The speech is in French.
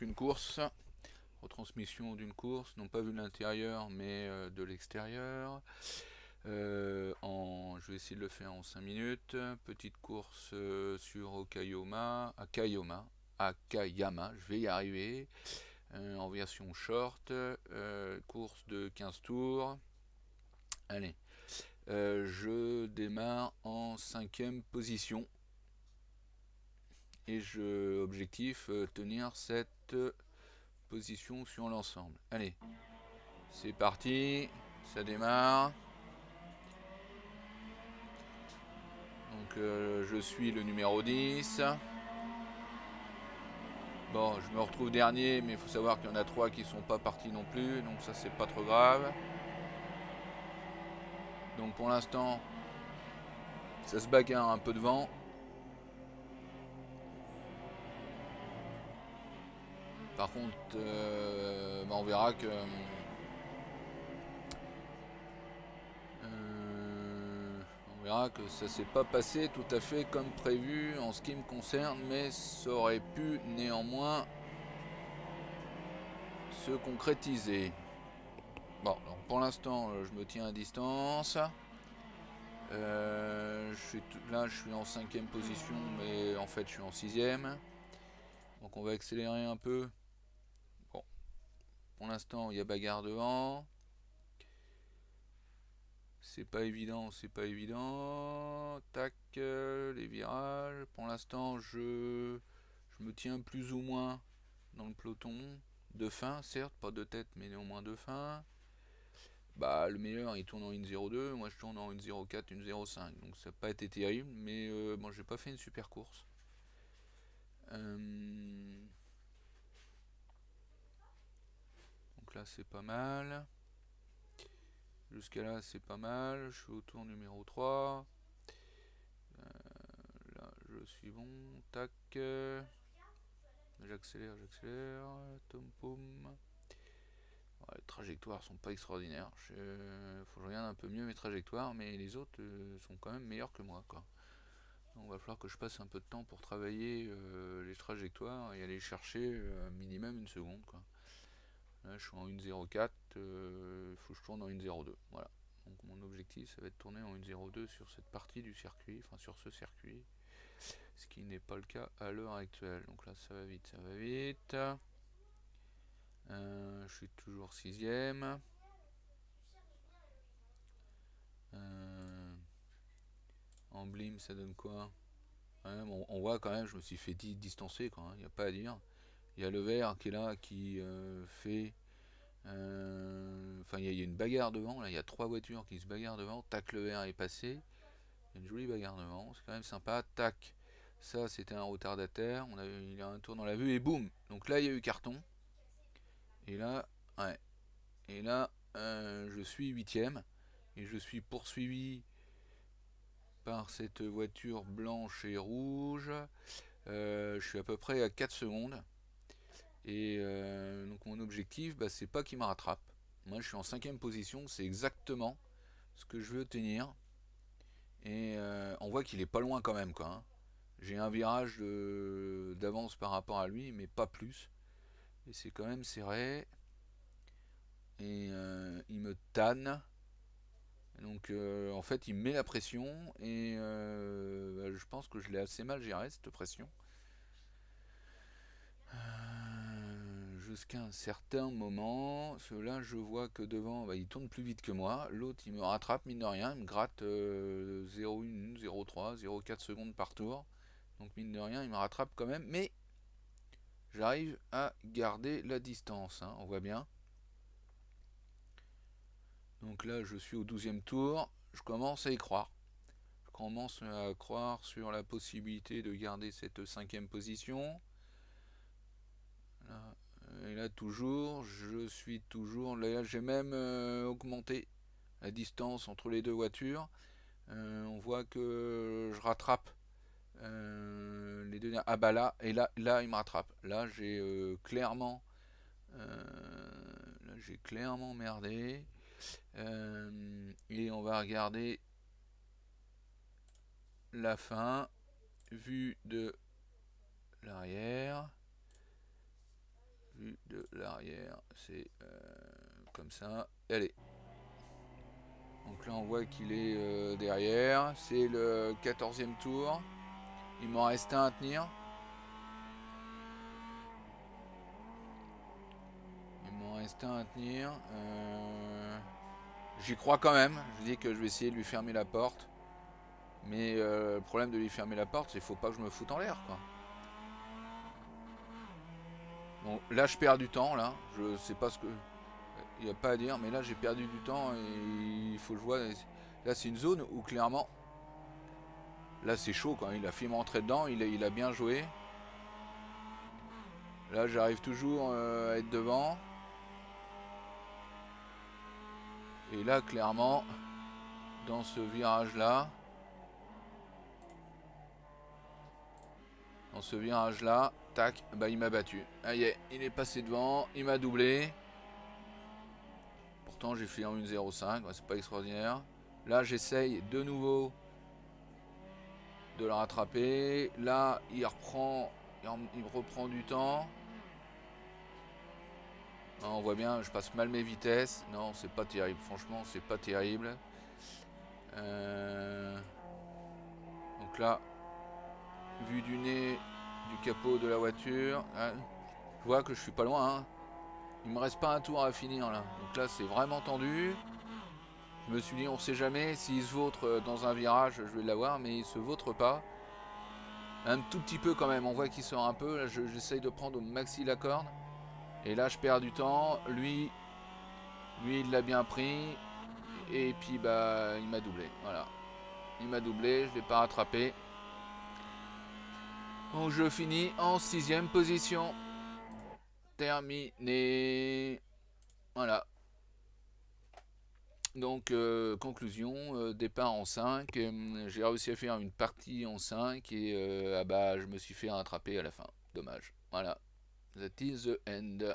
une course, retransmission d'une course, non pas vu de l'intérieur mais de l'extérieur. Je vais essayer de le faire en 5 minutes. Petite course sur Akayama, je vais y arriver. En version short, course de 15 tours. Allez, je démarre en 5ème position. Et objectif tenir cette position sur l'ensemble. Allez, c'est parti, ça démarre. Donc je suis le numéro 10. Bon, je me retrouve dernier, mais il faut savoir qu'il y en a 3 qui sont pas partis non plus, donc ça c'est pas trop grave. Donc pour l'instant, ça se bagarre un peu devant. Par contre, on verra que on verra que ça s'est pas passé tout à fait comme prévu en ce qui me concerne, mais ça aurait pu néanmoins se concrétiser. Bon, donc pour l'instant, je me tiens à distance. Là, je suis en 5ème position, mais en fait, je suis en 6ème. Donc on va accélérer un peu. Bon, pour l'instant, il y a bagarre devant. C'est pas évident, c'est pas évident. Tac, les virages. Pour l'instant, je me tiens plus ou moins dans le peloton. De fin, certes, pas de tête, mais néanmoins de fin. Bah, le meilleur, il tourne en 1.02. Moi, je tourne en 1.04, 1.05. Donc, ça n'a pas été terrible, mais bon, j'ai pas fait une super course. Donc là, c'est pas mal. Jusqu'à là, c'est pas mal. Je suis au tour numéro 3. Là, je suis bon. Tac. J'accélère, j'accélère. Tom pom. Ouais, les trajectoires sont pas extraordinaires. Faut que je regarde un peu mieux mes trajectoires, mais les autres sont quand même meilleurs que moi, quoi. Donc, il va falloir que je passe un peu de temps pour travailler les trajectoires et aller chercher minimum une seconde, quoi. Là, je suis en 1.04, il faut que je tourne en 1.02. Voilà. Donc mon objectif, ça va être de tourner en 1.02 sur cette partie du circuit, enfin sur ce circuit, ce qui n'est pas le cas à l'heure actuelle. Donc là, ça va vite, ça va vite. Je suis toujours 6ème. En blim, ça donne quoi? On voit quand même, je me suis fait distancer, quoi. Il n'y a pas à dire. Il y a le vert qui est là, qui fait. Enfin, il y a une bagarre devant. Là, il y a 3 voitures qui se bagarrent devant. Tac, le vert est passé. Il y a une jolie bagarre devant. C'est quand même sympa. Tac. Ça, c'était un retardataire. Il a un tour dans la vue et boum. Donc là, il y a eu carton. Et là, ouais. Et là, je suis 8ème. Et je suis poursuivi par cette voiture blanche et rouge. Je suis à peu près à 4 secondes. Et donc mon objectif, bah, c'est pas qu'il me rattrape. Moi, je suis en 5ème position. C'est exactement ce que je veux tenir. Et on voit qu'il est pas loin quand même, quoi. Hein. J'ai un virage d'avance par rapport à lui, mais pas plus. Et c'est quand même serré. Et il me tanne. Donc en fait, il me met la pression. Et bah, je pense que je l'ai assez mal géré, cette pression. Jusqu'à un certain moment. Là, je vois que devant, bah, il tourne plus vite que moi. L'autre, il me rattrape, mine de rien. Il me gratte 0,1, 0,3, 0,4 secondes par tour. Donc mine de rien, il me rattrape quand même. Mais j'arrive à garder la distance, hein, on voit bien. Donc là, je suis au 12e tour, je commence à y croire. Je commence à croire sur la possibilité de garder cette 5ème position. Là, et là, toujours, je suis toujours. Là, j'ai même augmenté la distance entre les deux voitures. On voit que je rattrape les deux. Ah bah là, et là, il me rattrape. Là, j'ai clairement merdé. Et on va regarder la fin, vue de l'arrière. vue de l'arrière, c'est comme ça. Allez. Donc là on voit qu'il est derrière. C'est le 14e tour. Il m'en reste un à tenir. J'y crois quand même. Je dis que je vais essayer de lui fermer la porte. Mais le problème de lui fermer la porte, c'est qu'il faut pas que je me foute en l'air, quoi. Bon, là je perds du temps, là. Je sais pas ce que... Il n'y a pas à dire, mais là j'ai perdu du temps et il faut que je vois. Là c'est une zone où clairement... Là c'est chaud quand il a fait m'entrer dedans, il a bien joué. Là j'arrive toujours à être devant. Et là clairement, dans ce virage là... tac, bah il m'a battu. Ah yeah, il est passé devant, il m'a doublé. Pourtant j'ai fait en 1.05, c'est pas extraordinaire. Là j'essaye de nouveau de le rattraper. Là il reprend du temps. Non, on voit bien, je passe mal mes vitesses. Non, c'est pas terrible, franchement c'est pas terrible. Donc là, vue du nez, du capot de la voiture, je vois que je suis pas loin, hein. Il me reste pas un tour à finir là. Donc là c'est vraiment tendu. Je me suis dit on sait jamais, s'il se vautre dans un virage je vais l'avoir, mais il se vautre pas. Un tout petit peu quand même, on voit qu'il sort un peu. Là j'essaye de prendre au maxi la corde. Et là je perds du temps. Lui il l'a bien pris. Et puis bah il m'a doublé. Voilà. Il m'a doublé, je ne l'ai pas rattrapé. Donc je finis en 6ème position. Terminé. Voilà. Donc conclusion, départ en 5. J'ai réussi à faire une partie en 5 et bah, je me suis fait rattraper à la fin. Dommage. Voilà. That is the end.